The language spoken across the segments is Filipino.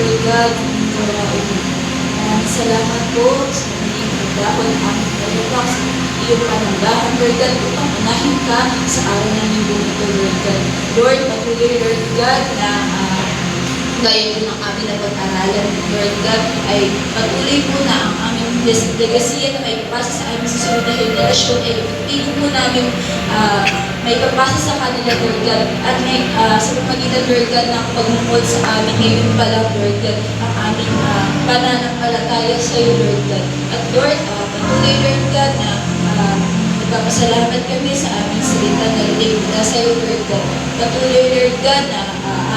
Lord God, ng gawain. Maraming salamat po sa naging pagdako ng aming pagdabak sa iyong pananggahan, Lord God, upang unahin ka sa araw ng linggo nito, Lord God. Lord, patuloy, Lord God, na gaya din ang aming napag-aralan, Lord God, ay patuloy po na ang aming legasiya na may ipasa sa aming susunod na henerasyon ay ipipili po namin may ipapasa sa kanila, Lord God, at may sa pamagitan, Lord God, ng pagmumod sa amin ngayon pa lang, Lord God, ang aming pananampalataya sa iyo, Lord God. At Lord, patuloy, Lord God, na nagpapasalamat kami sa aming salita na relate sa iyo, Lord God. Patuloy, Lord God, na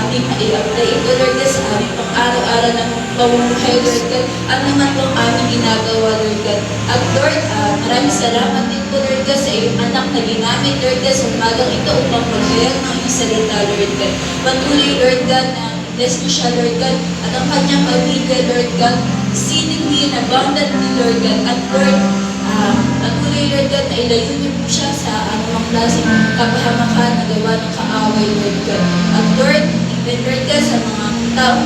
aming i-apply ito, Lord God, sa aming pang-araw-araw ng pamumuhay, Lord God, at naman po aming ginagawa, Lord God. At Lord, maraming salamat din po, Lord God, sa iyong anak na ginamit, Lord God, sa umagang ito upang maghayag ng iyong salita, Lord God. Patuloy, Lord God, na bless mo siya, Lord God, at ang kanyang pamilya, Lord God, exceedingly and abundantly, Lord God. At Lord, patuloy, Lord God, na ilayo niyo po siya sa anumang klaseng kapahamakan na gawa ng kaaway, Lord God. At Lord, even, Lord God, sa mga taong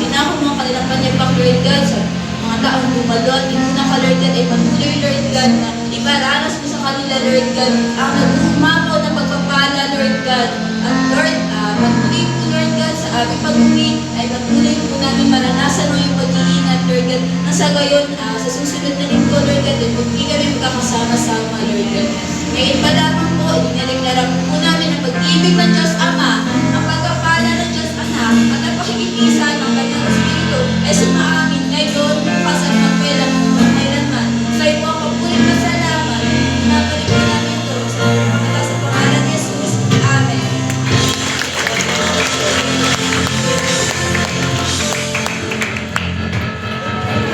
tinako mo ang kanilang panyapak, Lord God, sa mga taong bumalot, inuna ka, Lord God, ay patuloy, Lord God, na iparanas mo sa kanila, Lord God, ang naghumapaw na pagpapala, Lord God. At Lord, patuloy po, Lord God, sa aming pag-uwi, ay patuloy po namin maranasan mo yung pag-iingat, Lord God, na sa gayon, sa susunod na linggo, Lord God, ay hindi kami magkakasama-sama, Lord God. Ngayon pa lamang po, dinadeklara po namin ang pag-ibig ng Diyos Ama, ang